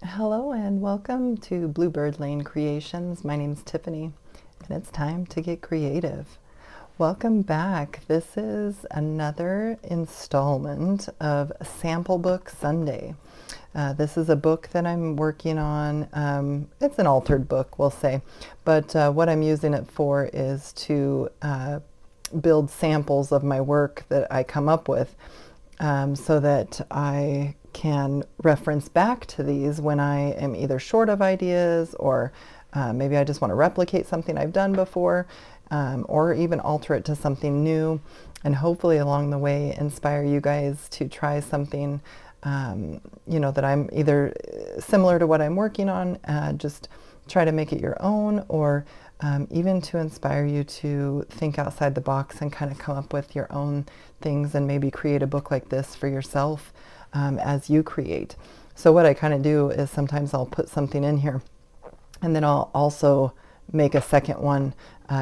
Hello and welcome to Bluebird Lane Creations. My name's Tiffany and it's time to get creative. Welcome back. This is another installment of Sample Book Sunday. This is a book that I'm working on. It's an altered book, we'll say, but what I'm using it for is to build samples of my work that I come up with so that I can reference back to these when I am either short of ideas or maybe I just want to replicate something I've done before or even alter it to something new, and hopefully along the way inspire you guys to try something that I'm either similar to what I'm working on, just try to make it your own, or even to inspire you to think outside the box and kind of come up with your own things and maybe create a book like this for yourself as you create. So what I kind of do is sometimes I'll put something in here and then I'll also make a second one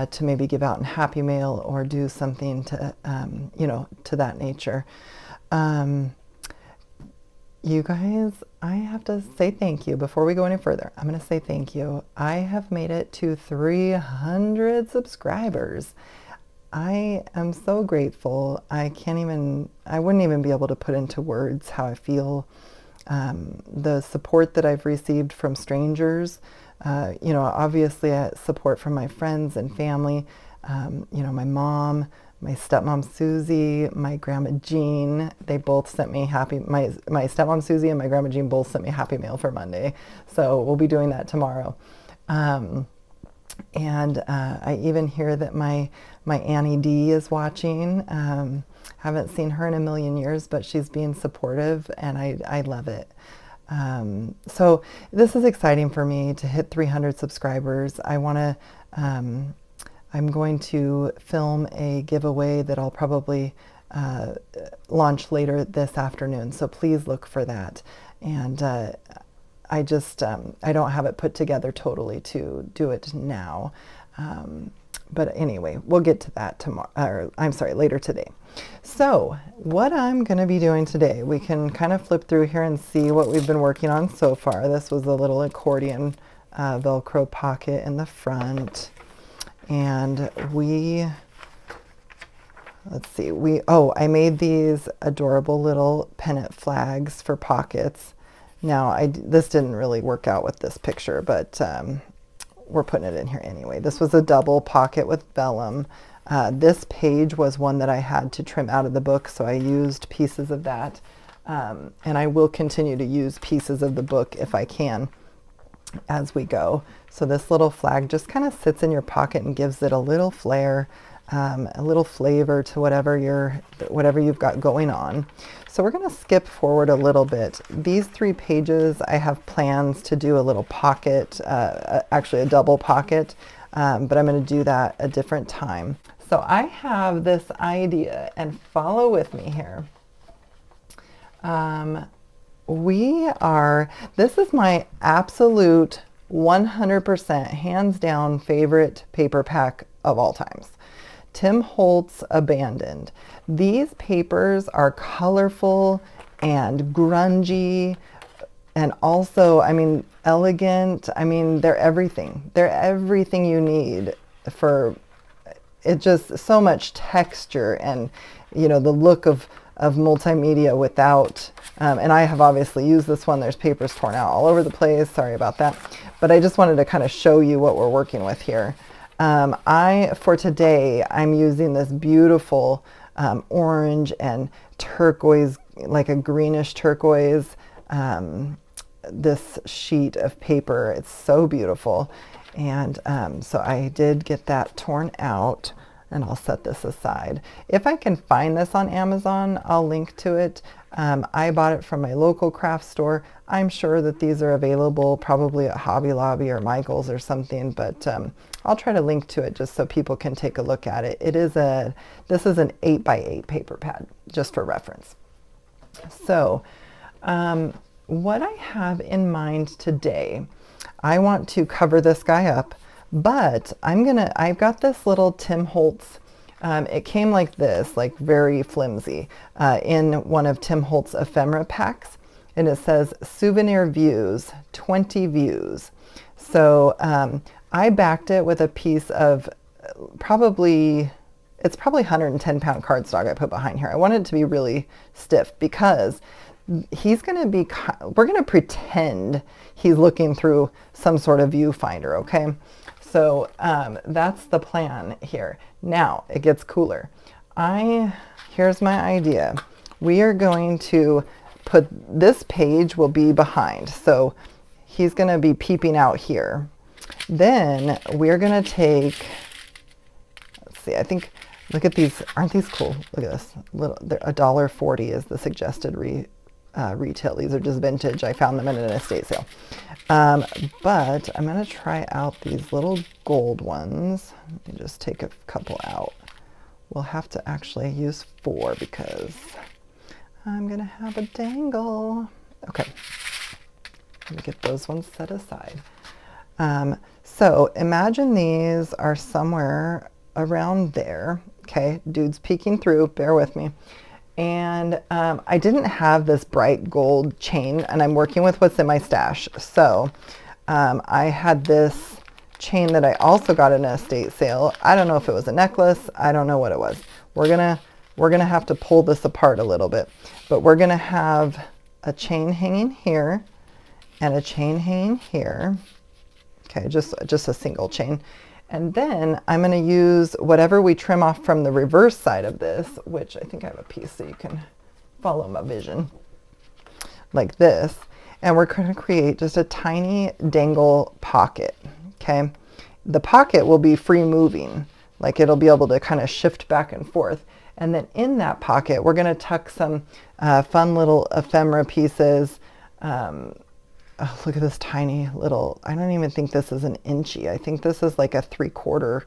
to maybe give out in Happy Mail or do something to, to that nature. You guys, I have to say thank you. Before we go any further, I'm going to say thank you. I have made it to 300 subscribers. I am so grateful. I wouldn't even be able to put into words how I feel. The support that I've received from strangers, obviously support from my friends and family, my mom, my stepmom Susie, my grandma Jean. They both sent me my stepmom Susie and my grandma Jean both sent me Happy Mail for Monday. So we'll be doing that tomorrow. And I even hear that my Annie D is watching. Haven't seen her in a million years, but she's being supportive and I love it. So this is exciting for me to hit 300 subscribers. I'm going to film a giveaway that I'll probably launch later this afternoon. So please look for that. And I don't have it put together totally to do it now. But anyway, we'll get to that later today. So what I'm going to be doing today, we can kind of flip through here and see what we've been working on so far. This was a little accordion Velcro pocket in the front. And I made these adorable little pennant flags for pockets. Now, this didn't really work out with this picture, but we're putting it in here anyway. This was a double pocket with vellum. This page was one that I had to trim out of the book, so I used pieces of that. And I will continue to use pieces of the book if I can as we go. So this little flag just kind of sits in your pocket and gives it a little flair, a little flavor to whatever you've got going on. So we're going to skip forward a little bit. These 3 pages, I have plans to do a little pocket, actually a double pocket, but I'm going to do that a different time. So I have this idea, and follow with me here. This is my absolute 100% hands down favorite paper pack of all times. Tim Holtz Abandoned. These papers are colorful and grungy and also, elegant. They're everything. They're everything you need for it. Just so much texture and, the look of multimedia without, and I have obviously used this one. There's papers torn out all over the place. Sorry about that. But I just wanted to kind of show you what we're working with here. For today, I'm using this beautiful orange and turquoise, like a greenish turquoise, this sheet of paper. It's so beautiful. And so I did get that torn out. And I'll set this aside. If I can find this on Amazon, I'll link to it. I bought it from my local craft store. I'm sure that these are available probably at Hobby Lobby or Michael's or something, but I'll try to link to it just so people can take a look at it. This is an 8x8 paper pad, just for reference. So what I have in mind today, I want to cover this guy up. But I've got this little Tim Holtz, it came like this, like very flimsy, in one of Tim Holtz Ephemera packs. and it says souvenir views, 20 views. So I backed it with a piece of it's probably 110-pound cardstock I put behind here. I want it to be really stiff because we're going to pretend he's looking through some sort of viewfinder, okay? So that's the plan here. Now it gets cooler. Here's my idea. We are going to put, this page will be behind. So he's going to be peeping out here. Then we're going to take, let's see, I think, look at these. Aren't these cool? Look at this. $1.40 is the suggested retail. These are just vintage. I found them in an estate sale. But I'm going to try out these little gold ones. Let me just take a couple out. We'll have to actually use 4 because I'm going to have a dangle. Okay. Let me get those ones set aside. So imagine these are somewhere around there. Okay, dude's peeking through, bear with me. And I didn't have this bright gold chain, and I'm working with what's in my stash. So I had this chain that I also got in an estate sale. I don't know if it was a necklace. I don't know what it was. We're gonna have to pull this apart a little bit, but we're gonna have a chain hanging here and a chain hanging here. Okay, just a single chain. And then I'm going to use whatever we trim off from the reverse side of this, which I think I have a piece so you can follow my vision, like this. And we're going to create just a tiny dangle pocket, okay? The pocket will be free moving, like it'll be able to kind of shift back and forth. And then in that pocket, we're going to tuck some fun little ephemera pieces. Oh, look at this tiny little, I don't even think this is an inchy. I think this is like a 3/4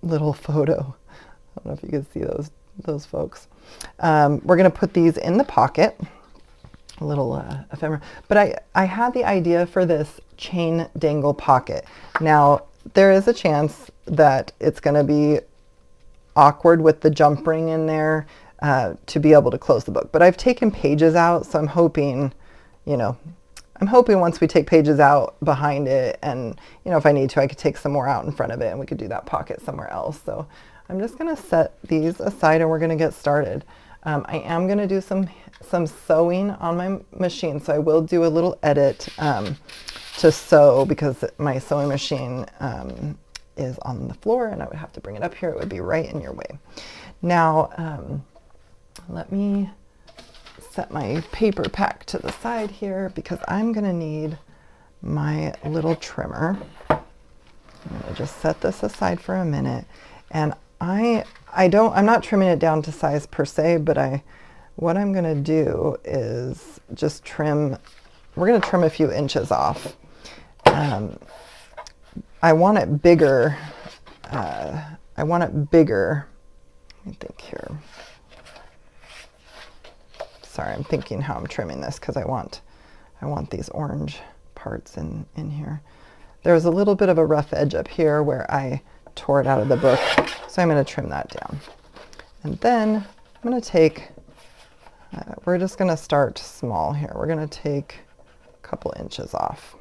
little photo. I don't know if you can see those folks. We're going to put these in the pocket, a little ephemera. But I had the idea for this chain dangle pocket. Now, there is a chance that it's going to be awkward with the jump ring in there to be able to close the book. But I've taken pages out, so I'm hoping, I'm hoping once we take pages out behind it, and if I need to, I could take some more out in front of it and we could do that pocket somewhere else. So I'm just going to set these aside and we're going to get started. I am going to do some sewing on my machine, so I will do a little edit to sew because my sewing machine is on the floor and I would have to bring it up here. It would be right in your way. Now, let me set my paper pack to the side here because I'm going to need my little trimmer. I'm going to just set this aside for a minute. And I'm not trimming it down to size per se, but what I'm going to do is just trim. We're going to trim a few inches off. I want it bigger. I want it bigger. Let me think here. Sorry, I'm thinking how I'm trimming this because I want these orange parts in here. There was a little bit of a rough edge up here where I tore it out of the book, so I'm going to trim that down. And then I'm going to take, we're just going to start small here. We're going to take a couple inches off.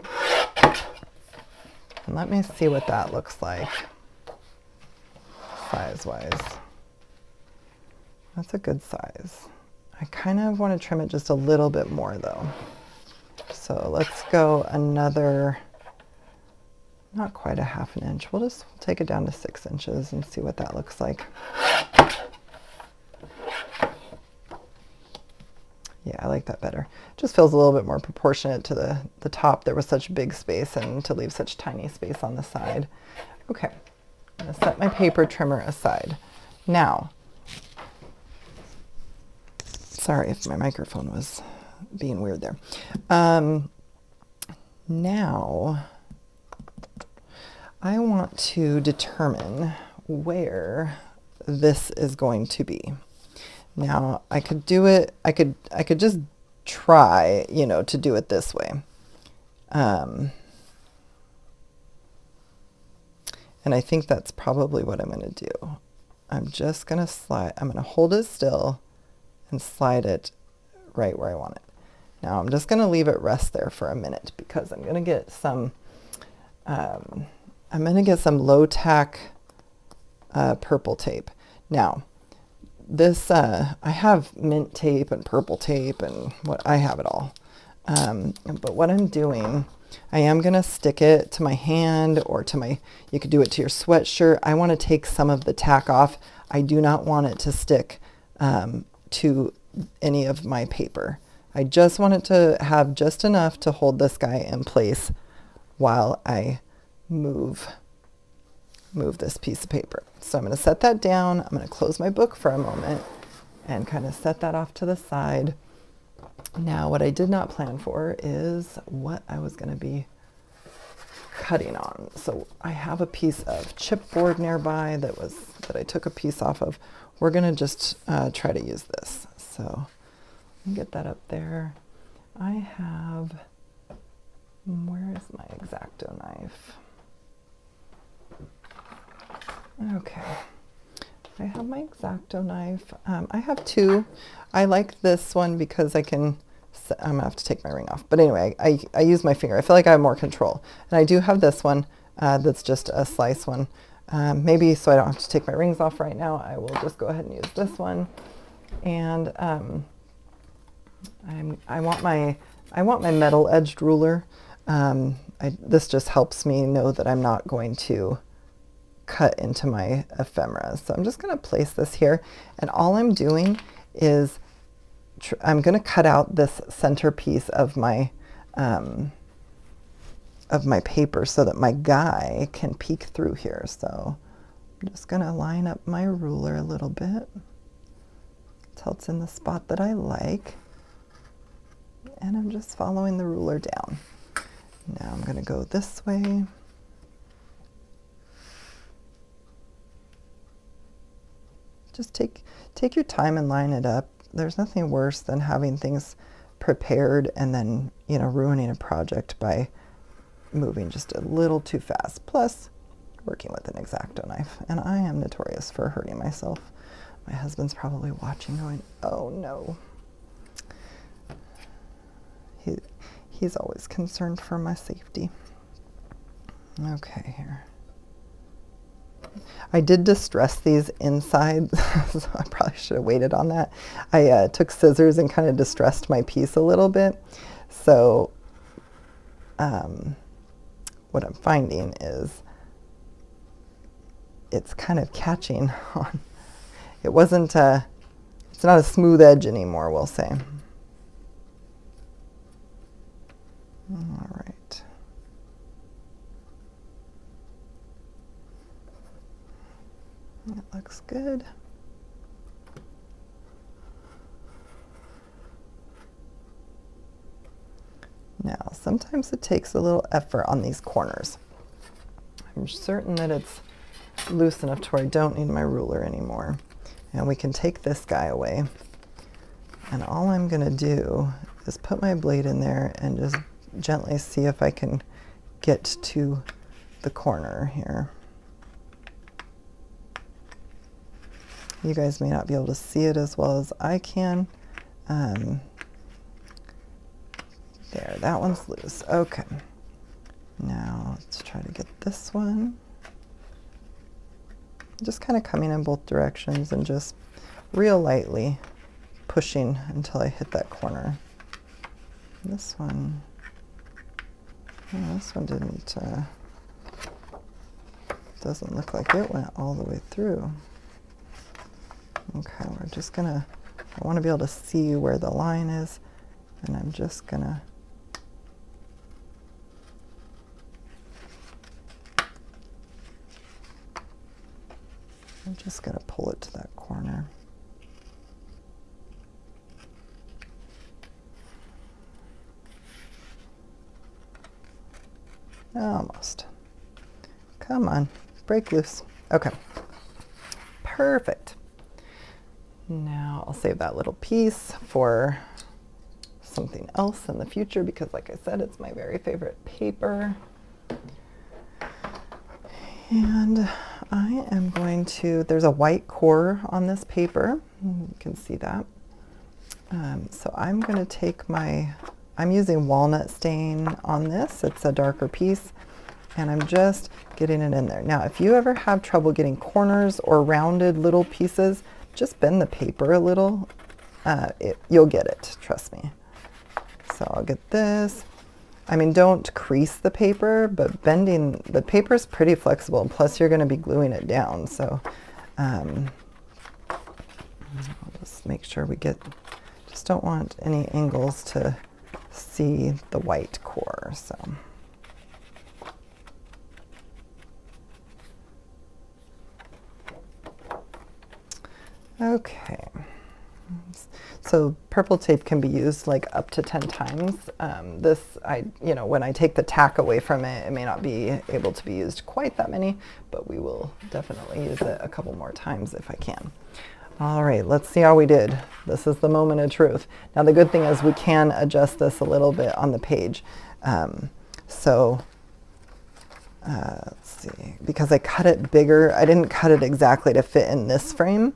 And let me see what that looks like size-wise. That's a good size. I kind of want to trim it just a little bit more though. So let's go another, not quite a ½ inch. We'll just take it down to 6 inches and see what that looks like. Yeah, I like that better. Just feels a little bit more proportionate to the top. There was such big space and to leave such tiny space on the side. Okay, I'm going to set my paper trimmer aside. Now, sorry if my microphone was being weird there. Now, I want to determine where this is going to be. Now, I could do it, I could just try, to do it this way. And I think that's probably what I'm going to do. I'm just going to hold it still and slide it right where I want it. Now I'm just going to leave it rest there for a minute because I'm going to get some low tack purple tape. Now this I have mint tape and purple tape and I have it all. But what I'm doing, I am going to stick it to my hand or to you could do it to your sweatshirt. I want to take some of the tack off. I do not want it to stick to any of my paper. I just want it to have just enough to hold this guy in place while I move this piece of paper. So I'm going to set that down. I'm going to close my book for a moment and kind of set that off to the side. Now what I did not plan for is what I was going to be cutting on. So I have a piece of chipboard nearby that I took a piece off of. We're going to just try to use this. So let me get that up there. I have, where is my X-Acto knife? Okay, I have my X-Acto knife. I have two. I like this one because I'm gonna have to take my ring off. But anyway, I use my finger. I feel like I have more control. And I do have this one that's just a slice one. Maybe so I don't have to take my rings off right now, I will just go ahead and use this one. And I want my metal edged ruler. This just helps me know that I'm not going to cut into my ephemera. So I'm just going to place this here, and all I'm doing is I'm going to cut out this center piece of my paper so that my guy can peek through here. So I'm just going to line up my ruler a little bit until it's in the spot that I like, and I'm just following the ruler down. Now I'm going to go this way. Just take your time and line it up. There's nothing worse than having things prepared and then, ruining a project by moving just a little too fast. Plus, working with an X-Acto knife, and I am notorious for hurting myself. My husband's probably watching going, oh no. He's always concerned for my safety. Okay, here. I did distress these inside, so I probably should have waited on that. I took scissors and kind of distressed my piece a little bit. So what I'm finding is it's kind of catching on. It's not a smooth edge anymore, we'll say. All right. That looks good. Now, sometimes it takes a little effort on these corners. I'm certain that it's loose enough to where I don't need my ruler anymore. And we can take this guy away. And all I'm going to do is put my blade in there and just gently see if I can get to the corner here. You guys may not be able to see it as well as I can. There, that one's loose. Okay. Now let's try to get this one. Just kind of coming in both directions and just real lightly pushing until I hit that corner. This one doesn't look like it went all the way through. Okay, we're just gonna, I want to be able to see where the line is, and I'm just gonna pull it to that corner. Almost. Come on, break loose. Okay, perfect. Now I'll save that little piece for something else in the future because, like I said, it's my very favorite paper. And I am going to, there's a white core on this paper. You can see that. So I'm going to take my I'm using walnut stain on this. It's a darker piece, and I'm just getting it in there. Now, if you ever have trouble getting corners or rounded little pieces, just bend the paper a little. You'll get it, trust me. So I'll get this. I mean, don't crease the paper, but bending the paper is pretty flexible. Plus, you're going to be gluing it down. So I'll just make sure we get, just don't want any angles to see the white core. So okay. So purple tape can be used like up to 10 times. When I take the tack away from it, it may not be able to be used quite that many, but we will definitely use it a couple more times if I can. All right, let's see how we did. This is the moment of truth. Now the good thing is we can adjust this a little bit on the page. Let's see, because I cut it bigger, I didn't cut it exactly to fit in this frame.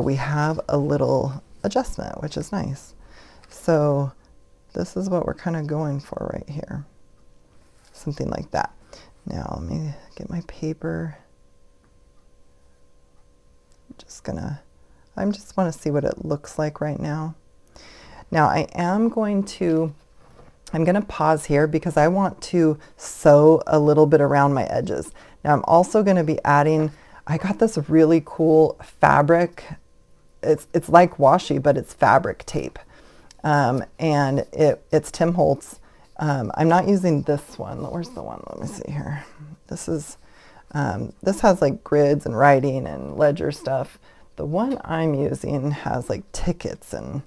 We have a little adjustment, which is nice. So this is what we're kind of going for right here. Something like that. Now let me get my paper. I just want to see what it looks like right now. Now I'm going to pause here because I want to sew a little bit around my edges. Now I'm also going to be adding, I got this really cool fabric. It's like washi, but it's fabric tape. And it's Tim Holtz. I'm not using this one. Where's the one? Let me see here. This has like grids and writing and ledger stuff. The one I'm using has like tickets, and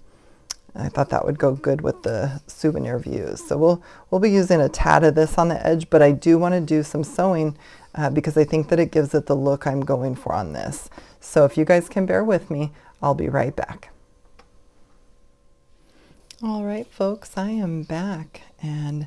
I thought that would go good with the souvenir views. So we'll be using a tad of this on the edge, but I do want to do some sewing because I think that it gives it the look I'm going for on this. So if you guys can bear with me, I'll be right back. All right, folks, I am back, and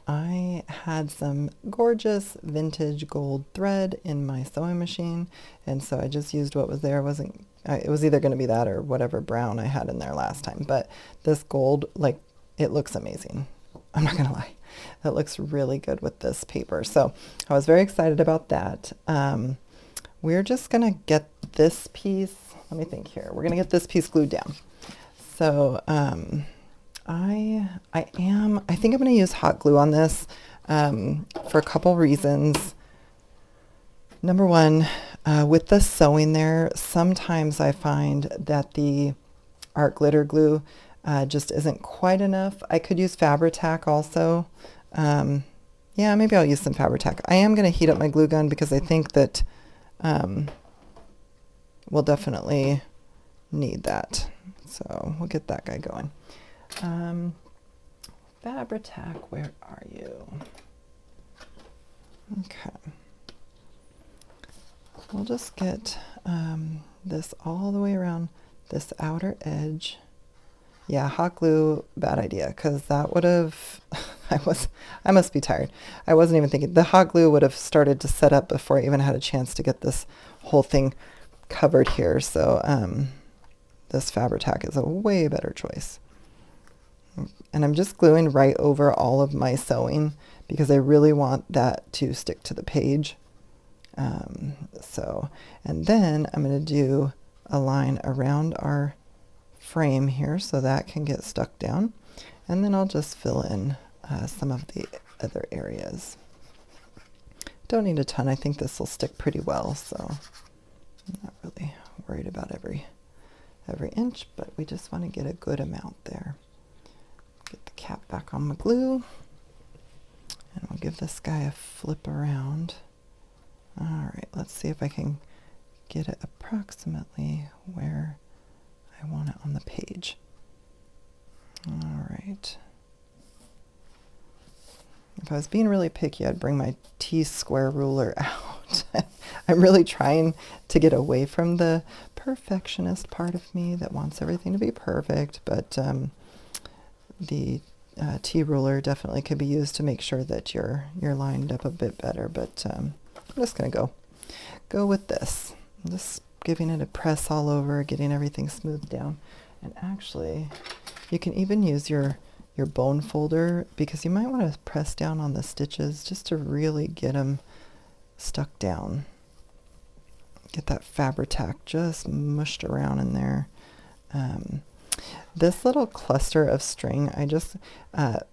I had some gorgeous vintage gold thread in my sewing machine, and so I just used what was there. It was either going to be that or whatever brown I had in there last time, but this gold, like, it looks amazing. I'm not going to lie. It looks really good with this paper, so I was very excited about that. We're just going to get this piece, let me think here. We're going to get this piece glued down. So I think I'm going to use hot glue on this for a couple reasons. Number one, with the sewing there, sometimes I find that the art glitter glue just isn't quite enough. I could use Fabri-Tac also. Yeah, maybe I'll use some Fabri-Tac. I am going to heat up my glue gun because I think that we'll definitely need that. So we'll get that guy going. Fabri-Tac, where are you? Okay. We'll just get this all the way around this outer edge. Yeah, hot glue, bad idea, because that would have, I must be tired. I wasn't even thinking. The hot glue would have started to set up before I even had a chance to get this whole thing covered here. So this Fabri-Tac is a way better choice. And I'm just gluing right over all of my sewing because I really want that to stick to the page. And then I'm going to do a line around our frame here so that can get stuck down. And then I'll just fill in some of the other areas. Don't need a ton. I think this will stick pretty well, so I'm not really worried about every inch, but we just want to get a good amount there. Get the cap back on my glue, and we'll give this guy a flip around. All right, let's see if I can get it approximately where I want it on the page. All right. If I was being really picky, I'd bring my T-square ruler out. I'm really trying to get away from the perfectionist part of me that wants everything to be perfect, but the T-ruler definitely could be used to make sure that you're lined up a bit better, but I'm just going to go with this. I'm just giving it a press all over, getting everything smoothed down. And actually, you can even use your your bone folder, because you might want to press down on the stitches just to really get them stuck down. Get that Fabri-Tac just mushed around in there. This little cluster of string, I just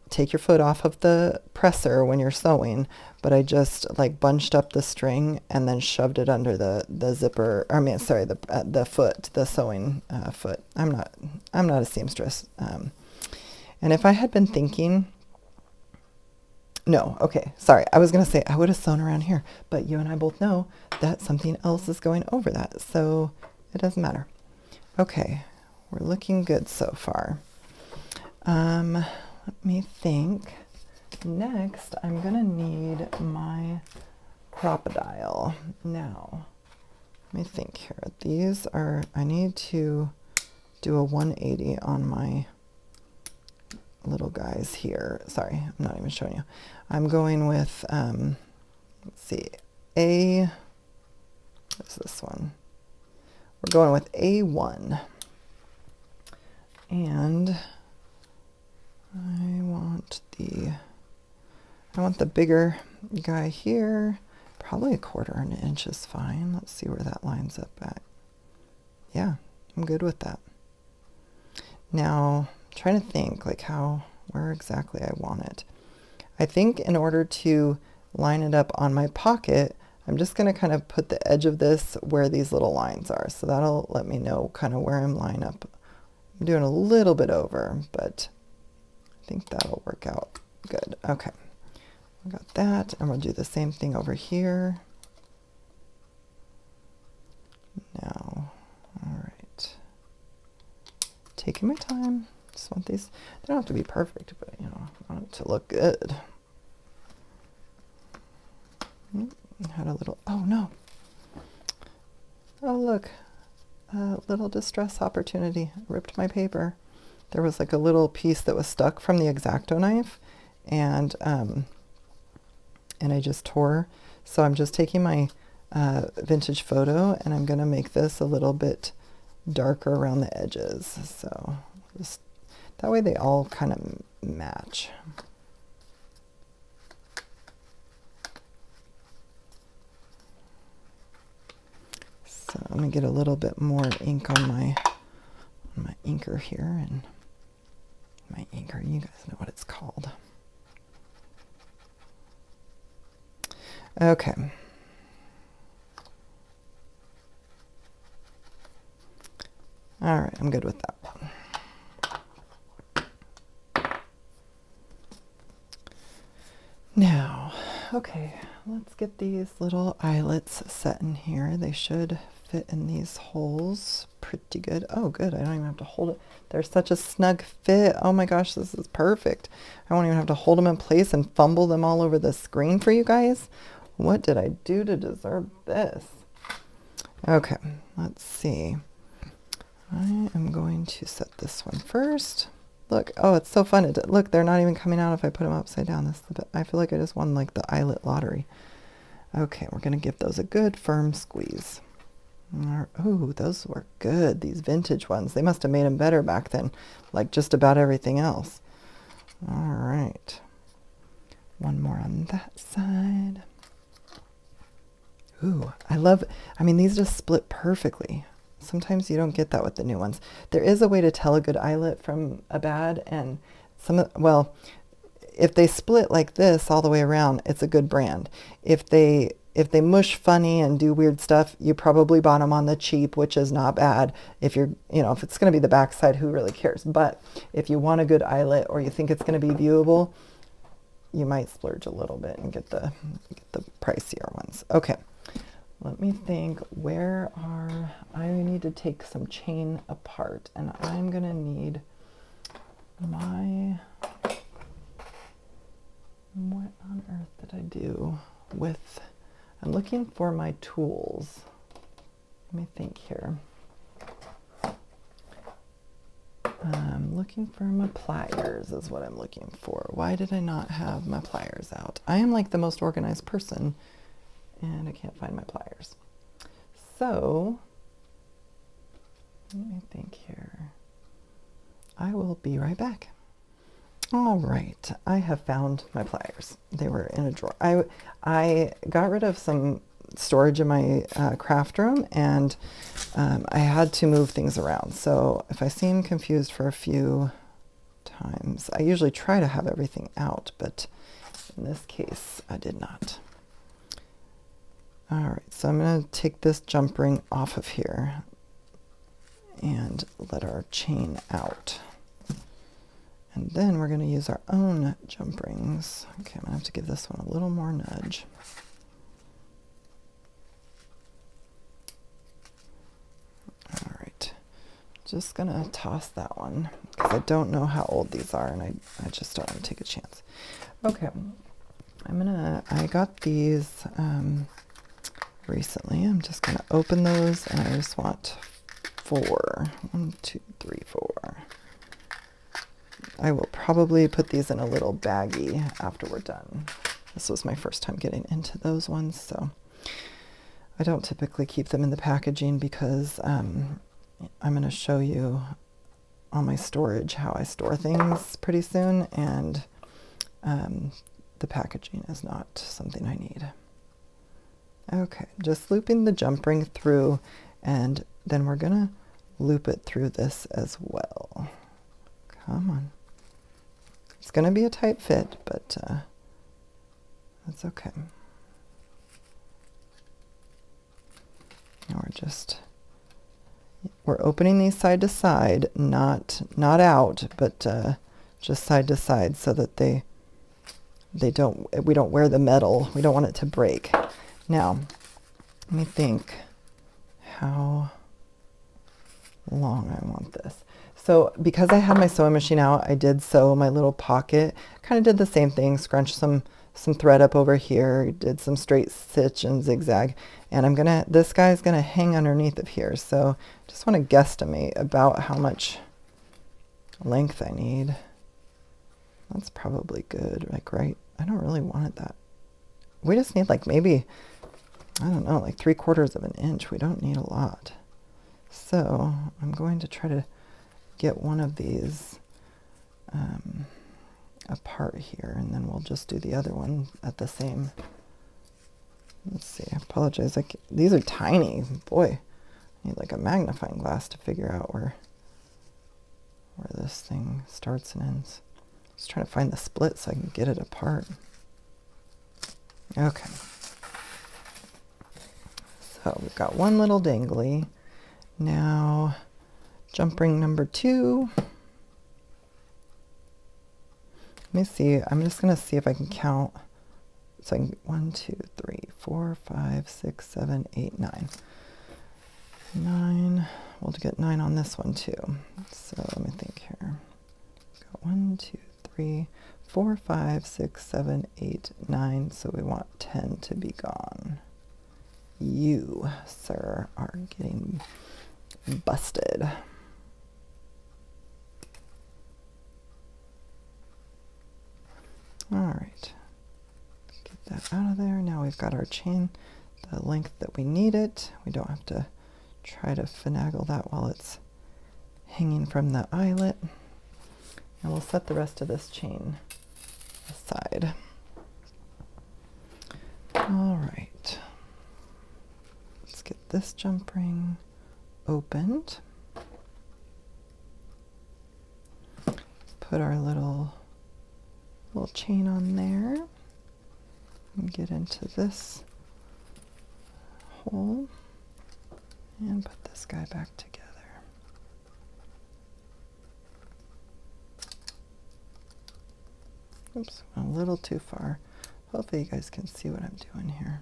take your foot off of the presser when you're sewing, but I just like bunched up the string and then shoved it under the zipper. I mean, sorry, the foot, the sewing foot. I'm not a seamstress. And if I had been thinking, no, okay, sorry, I was gonna say I would have sewn around here, but you and I both know that something else is going over that, so it doesn't matter. Okay. We're looking good so far. Let me think. Next, I'm going to need my crocodile. Now, let me think here. These are, I need to do a 180 on my little guys here. Sorry, I'm not even showing you. I'm going with, let's see, what's this one? We're going with A1. And I want the bigger guy here. Probably 1/4 inch is fine. Let's see where that lines up at. Yeah, I'm good with that. Now, I'm trying to think like where exactly I want it. I think in order to line it up on my pocket, I'm just going to kind of put the edge of this where these little lines are. So that'll let me know kind of where I'm lining up. I'm doing a little bit over, but I think that'll work out good. Okay, we got that, and we'll do the same thing over here. Now, all right. Taking my time. Just want these, they don't have to be perfect, but you know, I want it to look good. Had a little, oh no. Oh look. A little distress opportunity. Ripped my paper. There was like a little piece that was stuck from the X-Acto knife, and I just tore. So I'm just taking my vintage photo, and I'm going to make this a little bit darker around the edges. So just that way they all kind of match. So I'm going to get a little bit more ink on my inker here, and my inker, you guys know what it's called. Okay. All right, I'm good with that one. Now, okay, let's get these little eyelets set in here. They should fit in these holes pretty good. Oh, good. I don't even have to hold it. They're such a snug fit. Oh my gosh, this is perfect. I won't even have to hold them in place and fumble them all over the screen for you guys. What did I do to deserve this? Okay, let's see. I am going to set this one first. Look, oh, it's so fun. Look, they're not even coming out if I put them upside down. I feel like I just won like the eyelet lottery. Okay, we're going to give those a good firm squeeze. Oh, those were good, these vintage ones. They must have made them better back then, like just about everything else. All right. One more on that side. Ooh, I mean, these just split perfectly. Sometimes you don't get that with the new ones. There is a way to tell a good eyelet from a bad, and well, if they split like this all the way around, it's a good brand. If they mush funny and do weird stuff, you probably bought them on the cheap, which is not bad. If you're, if it's going to be the backside, who really cares? But if you want a good eyelet, or you think it's going to be viewable, you might splurge a little bit and get the pricier ones. Okay, let me think. I need to take some chain apart, and I'm going to need what on earth did I do with, I'm looking for my tools. Let me think here. I'm looking for my pliers is what I'm looking for. Why did I not have my pliers out? I am like the most organized person, and I can't find my pliers. So, let me think here. I will be right back. All right, I have found my pliers. They were in a drawer. I got rid of some storage in my craft room, and I had to move things around. So if I seem confused for a few times, I usually try to have everything out, but in this case, I did not. All right, so I'm going to take this jump ring off of here and let our chain out. And then we're going to use our own jump rings. Okay, I'm going to have to give this one a little more nudge. All right, just going to toss that one because I don't know how old these are, and I just don't want to take a chance. Okay, I got these recently. I'm just going to open those, and I just want 4. 1, 2, 3, 4. I will probably put these in a little baggie after we're done. This was my first time getting into those ones, so I don't typically keep them in the packaging because I'm going to show you on my storage how I store things pretty soon, and the packaging is not something I need. Okay, just looping the jump ring through, and then we're going to loop it through this as well. Come on. It's going to be a tight fit, but that's okay. Now we're opening these side to side, not out, but just side to side, so that we don't wear the metal. We don't want it to break. Now, let me think how long I want this. So because I had my sewing machine out, I did sew my little pocket. Kind of did the same thing, scrunched some thread up over here, did some straight stitch and zigzag, and this guy's gonna hang underneath of here. So just want to guesstimate about how much length I need. That's probably good, like right. I don't really want it that. We just need like maybe, I don't know, like 3/4 of an inch. We don't need a lot. So I'm going to try to get one of these apart here, and then we'll just do the other one at the same. Let's see, I apologize. These are tiny. Boy, I need like a magnifying glass to figure out where this thing starts and ends. Just trying to find the split so I can get it apart. Okay. So we've got one little dangly. Now, jump ring number 2. Let me see. I'm just going to see if I can count. So I can 1, 2, 3, 4, 5, 6, 7, 8, 9. 9. We'll get 9 on this one too. So let me think here. Got 1, 2, 3, 4, 5, 6, 7, 8, 9. So we want 10 to be gone. You, sir, are getting busted. All right, get that out of there. Now we've got our chain the length that we need it. We don't have to try to finagle that while it's hanging from the eyelet. And we'll set the rest of this chain aside. All right, let's get this jump ring opened. Put our little chain on there and get into this hole and put this guy back together. Oops, a little too far. Hopefully you guys can see what I'm doing here.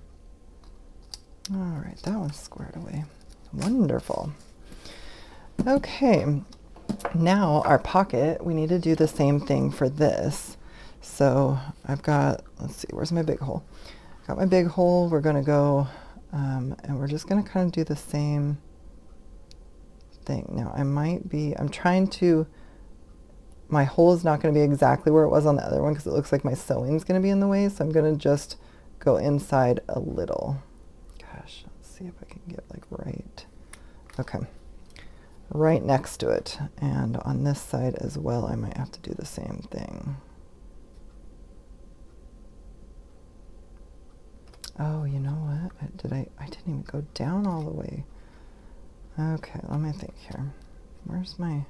All right, that one's squared away. Wonderful. Okay, now our pocket, we need to do the same thing for this. So I've got, let's see, where's my big hole? Got my big hole. We're going to go, and we're just going to kind of do the same thing. Now I'm trying to, my hole is not going to be exactly where it was on the other one because it looks like my sewing's going to be in the way. So I'm going to just go inside a little. Gosh, let's see if I can get like right. Okay. right next to it. And on this side as well, I might have to do the same thing. Oh, you know what? I didn't even go down all the way. Okay, let me think here. Where's my...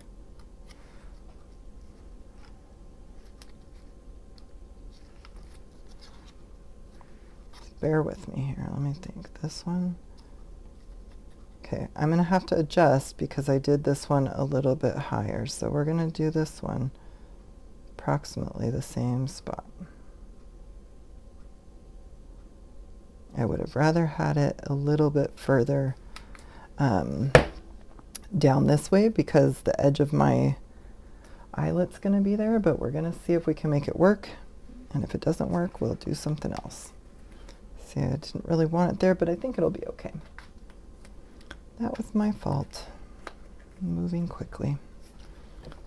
Bear with me here. Let me think. This one. Okay, I'm going to have to adjust because I did this one a little bit higher. So we're going to do this one approximately the same spot. I would have rather had it a little bit further down this way because the edge of my eyelet's going to be there, but we're going to see if we can make it work. And if it doesn't work, we'll do something else. See, I didn't really want it there, but I think it'll be okay. That was my fault. Moving quickly.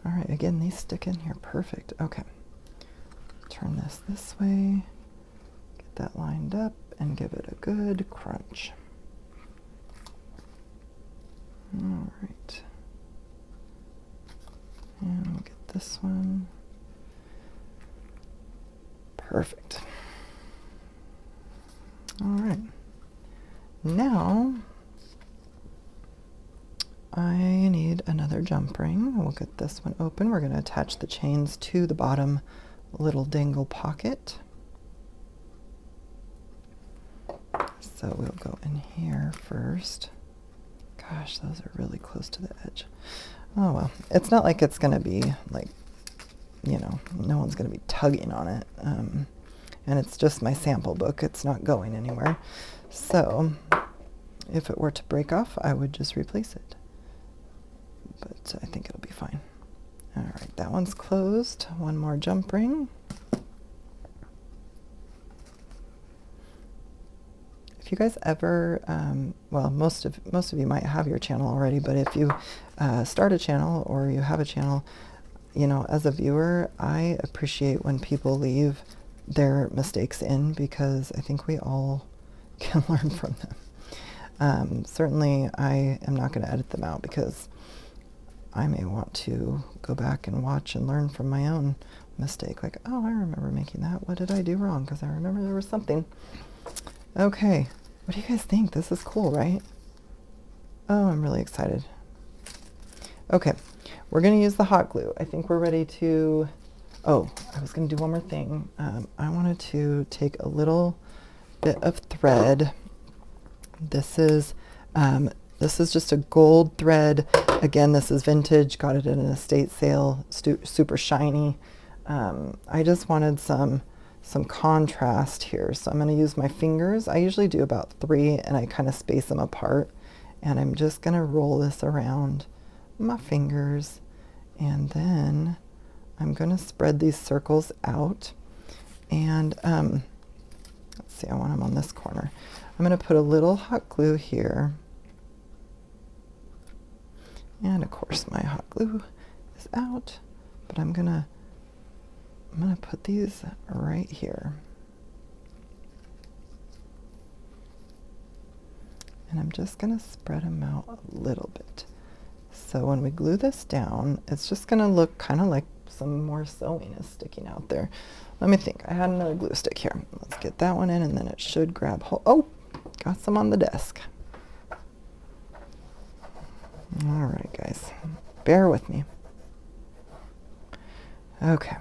All right, again, these stick in here. Perfect. Okay. Turn this way. Get that lined up and give it a good crunch. All right. And we'll get this one. Perfect. All right. Now, I need another jump ring. We'll get this one open. We're going to attach the chains to the bottom little dangle pocket. So we'll go in here first. Gosh, those are really close to the edge. Oh well, it's not like it's going to be like, you know, no one's going to be tugging on it. And it's just my sample book. It's not going anywhere. So if it were to break off, I would just replace it. But I think it'll be fine. All right, that one's closed. One more jump ring. If you guys ever, well, most of you might have your channel already, but if you start a channel or you have a channel, you know, as a viewer, I appreciate when people leave their mistakes in because I think we all can learn from them. Certainly, I am not going to edit them out because I may want to go back and watch and learn from my own mistake. Like, oh, I remember making that. What did I do wrong? Because I remember there was something. Okay, what do you guys think? This is cool, right? Oh, I'm really excited. Okay, we're going to use the hot glue. I think we're ready to... Oh, I was going to do one more thing. I wanted to take a little bit of thread. This is just a gold thread. Again, this is vintage. Got it at an estate sale. Super shiny. I just wanted some contrast here. So I'm going to use my fingers. I usually do about 3 and I kind of space them apart. And I'm just going to roll this around my fingers. And then I'm going to spread these circles out. And let's see, I want them on this corner. I'm going to put a little hot glue here. And of course my hot glue is out. But I'm going to put these right here. And I'm just going to spread them out a little bit. So when we glue this down, it's just going to look kind of like some more sewing is sticking out there. Let me think. I had another glue stick here. Let's get that one in and then it should grab hold. Oh, got some on the desk. All right, guys. Bear with me. Okay.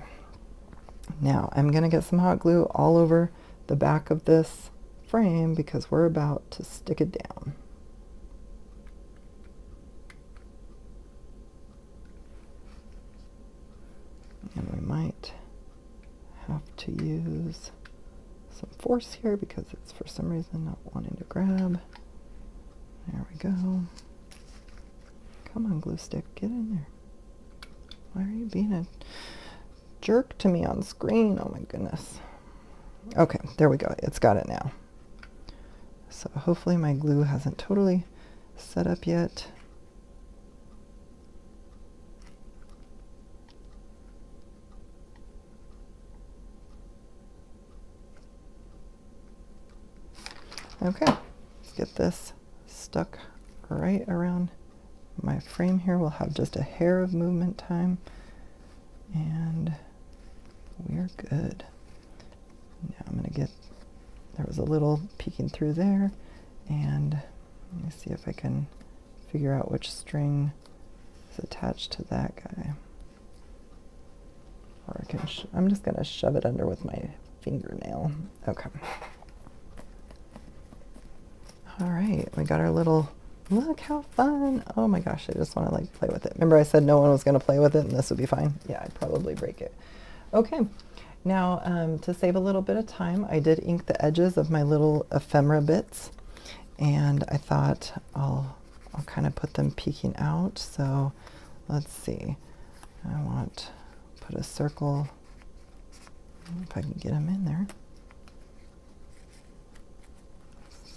Now I'm going to get some hot glue all over the back of this frame because we're about to stick it down. And we might have to use some force here because it's for some reason not wanting to grab. There we go. Come on, glue stick, get in there. Why are you being a jerk to me on screen? Oh my goodness. Okay, there we go. It's got it now. So hopefully my glue hasn't totally set up yet. Okay, let's get this stuck right around my frame here will have just a hair of movement time, and we're good. Now I'm going to get, there was a little peeking through there, and let me see if I can figure out which string is attached to that guy. Or I can, I'm just going to shove it under with my fingernail. Okay. All right, we got our little, look how fun. Oh my gosh, I just want to like play with it. Remember I said no one was going to play with it and this would be fine? Yeah, I'd probably break it. Okay, now to save a little bit of time, I did ink the edges of my little ephemera bits, and I thought I'll kind of put them peeking out. So let's see, I want to put a circle, if I can get them in there.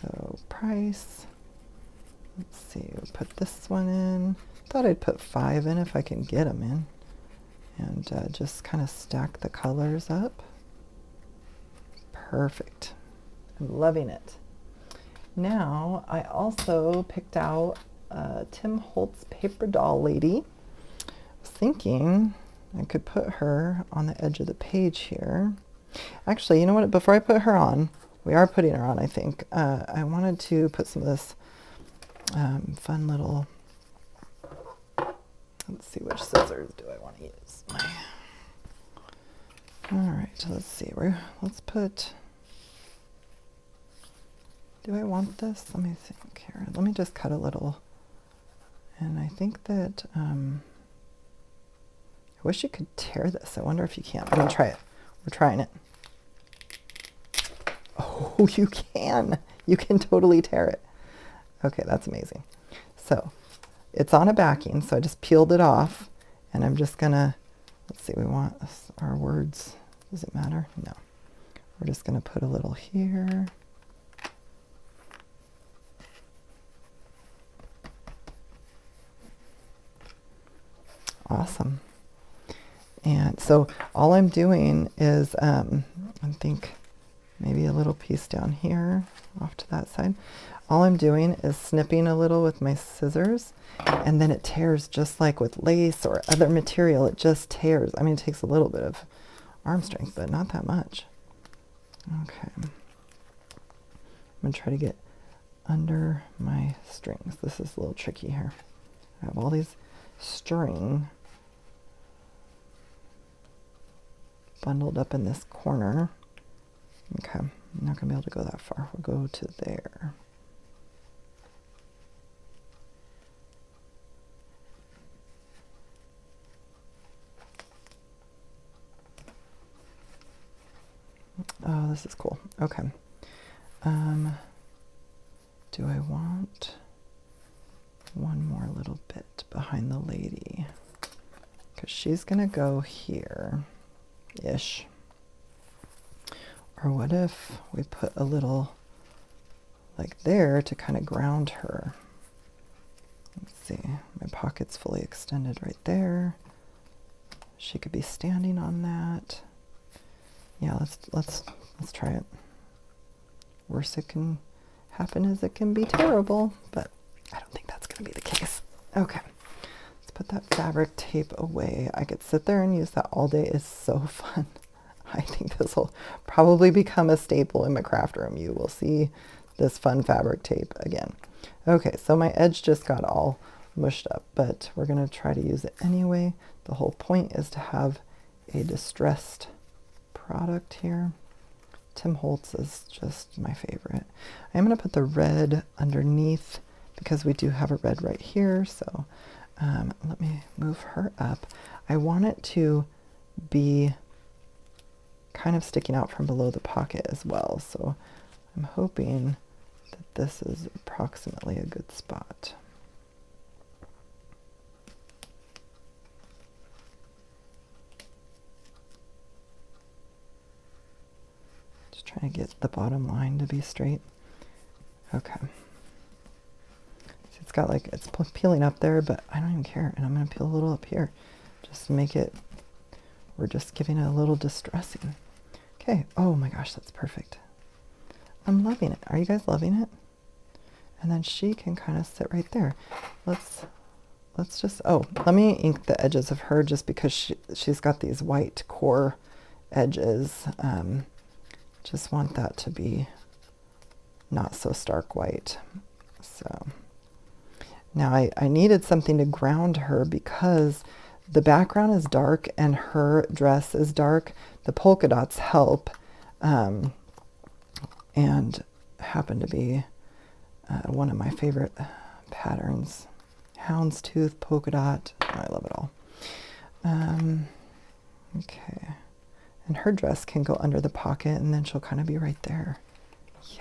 So price, let's see, we'll put this one in. Thought I'd put 5 in if I can get them in. And just kind of stack the colors up. Perfect. I'm loving it. Now, I also picked out Tim Holtz paper doll lady. I was thinking I could put her on the edge of the page here. Actually, you know what? Before I put her on, we are putting her on, I think. I wanted to put some of this fun little, let's see, which scissors do I want to use? All right, let's see. Let's put, do I want this? Let me think here. Let me just cut a little. And I think that, I wish you could tear this. I wonder if you can. I'm going to try it. We're trying it. Oh, you can. You can totally tear it. Okay, that's amazing. So it's on a backing, so I just peeled it off, and I'm just gonna, let's see, we want our words. Does it matter? No. We're just gonna put a little here. Awesome. And so all I'm doing is, I think maybe a little piece down here off to that side. All I'm doing is snipping a little with my scissors, and then it tears just like with lace or other material. It just tears. I mean, it takes a little bit of arm strength, but not that much. Okay. I'm going to try to get under my strings. This is a little tricky here. I have all these string bundled up in this corner. Okay, I'm not going to be able to go that far. We'll go to there. Oh, this is cool. Okay. Do I want one more little bit behind the lady? Because she's going to go here-ish. Or what if we put a little like there to kind of ground her? Let's see, my pocket's fully extended right there. She could be standing on that. Yeah, let's try it. Worst it can happen is it can be terrible, but I don't think that's going to be the case. Okay, let's put that fabric tape away. I could sit there and use that all day. It's so fun. I think this will probably become a staple in my craft room. You will see this fun fabric tape again. Okay, so my edge just got all mushed up, but we're going to try to use it anyway. The whole point is to have a distressed product here. Tim Holtz is just my favorite. I'm going to put the red underneath because we do have a red right here. So let me move her up. I want it to be kind of sticking out from below the pocket as well. So I'm hoping that this is approximately a good spot. Just trying to get the bottom line to be straight. Okay. See, it's got like, it's peeling up there, but I don't even care. And I'm going to peel a little up here. Just to make it, we're just giving it a little distressing. Okay, oh my gosh, that's perfect. I'm loving it. Are you guys loving it? And then she can kind of sit right there. Let's let's just, oh, let me ink the edges of her just because she's got these white core edges. Just want that to be not so stark white. So now I needed something to ground her because the background is dark and her dress is dark. The polka dots help, and happen to be one of my favorite patterns. Houndstooth, polka dot, I love it all. Okay, and her dress can go under the pocket and then she'll kind of be right there.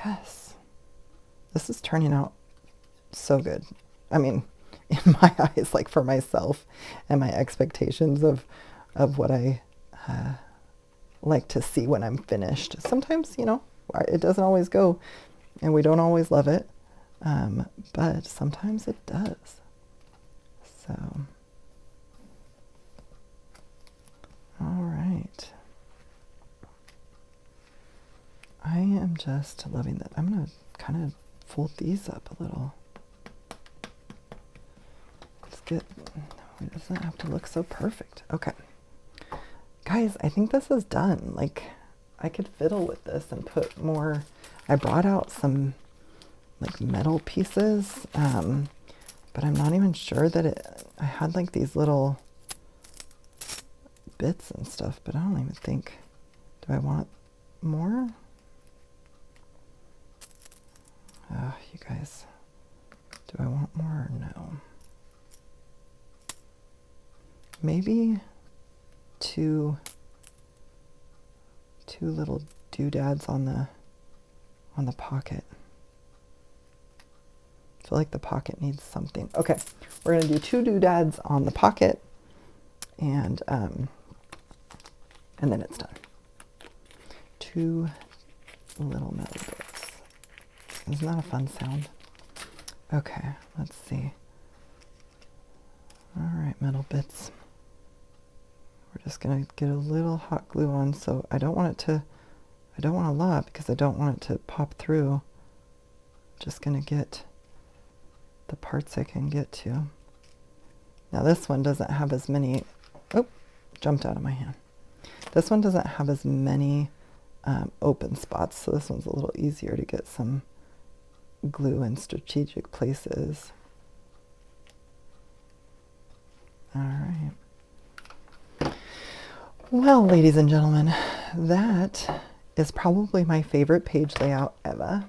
Yes, this is turning out so good. I mean, in my eyes, like for myself and my expectations of what I like to see when I'm finished. Sometimes, you know, it doesn't always go and we don't always love it, but sometimes it does. So, all right. I am just loving that. I'm going to kind of fold these up a little. It doesn't have to look so perfect. Okay. Guys, I think this is done. Like, I could fiddle with this and put more. I brought out some like metal pieces, but I'm not even sure that I had like these little bits and stuff, but I don't even think, do I want more? You guys, do I want more or no? Maybe two little doodads on the pocket. I feel like the pocket needs something. Okay, we're gonna do 2 doodads on the pocket, and then it's done. 2 little metal bits. Isn't that a fun sound? Okay, let's see. All right, metal bits. We're just gonna get a little hot glue on, so I don't want a lot because I don't want it to pop through. Just gonna get the parts I can get to. Now this one doesn't have as many, oh, jumped out of my hand. This one doesn't have as many open spots, so this one's a little easier to get some glue in strategic places. All right. Well, ladies and gentlemen, that is probably my favorite page layout ever.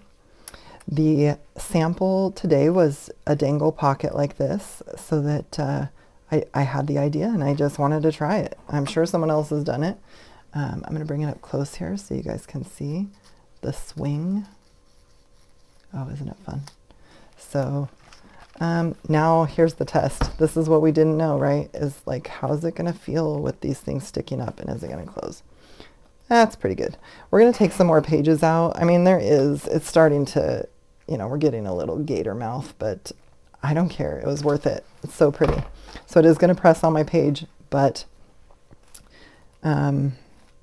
The sample today was a dangle pocket like this, so that I had the idea and I just wanted to try it. I'm sure someone else has done it. I'm going to bring it up close here so you guys can see the swing. Oh, isn't it fun? So now here's the test. This is what we didn't know, right? Is like, how's it going to feel with these things sticking up, and is it going to close? That's pretty good. We're going to take some more pages out. I mean, it's starting to, you know, we're getting a little gator mouth, but I don't care. It was worth it. It's so pretty. So it is going to press on my page, but no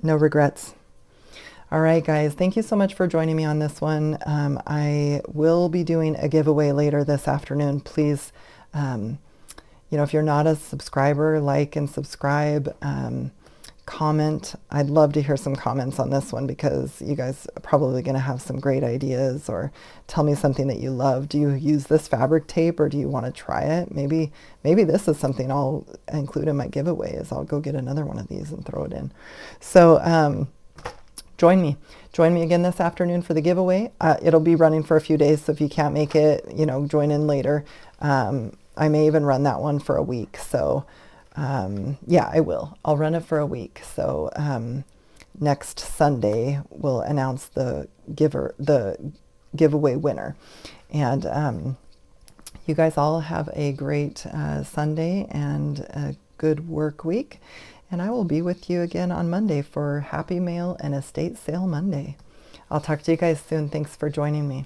regrets. All right, guys, thank you so much for joining me on this one. I will be doing a giveaway later this afternoon. Please, you know, if you're not a subscriber, like and subscribe, comment. I'd love to hear some comments on this one because you guys are probably going to have some great ideas, or tell me something that you love. Do you use this fabric tape, or do you want to try it? Maybe this is something I'll include in my giveaway. Is I'll go get another one of these and throw it in. So, join me again this afternoon for the giveaway. It'll be running for a few days, so if you can't make it, you know, join in later. I may even run that one for a week. So yeah, I will. I'll run it for a week. So next Sunday we'll announce the giveaway winner. And you guys all have a great Sunday and a good work week. And I will be with you again on Monday for Happy Mail and Estate Sale Monday. I'll talk to you guys soon. Thanks for joining me.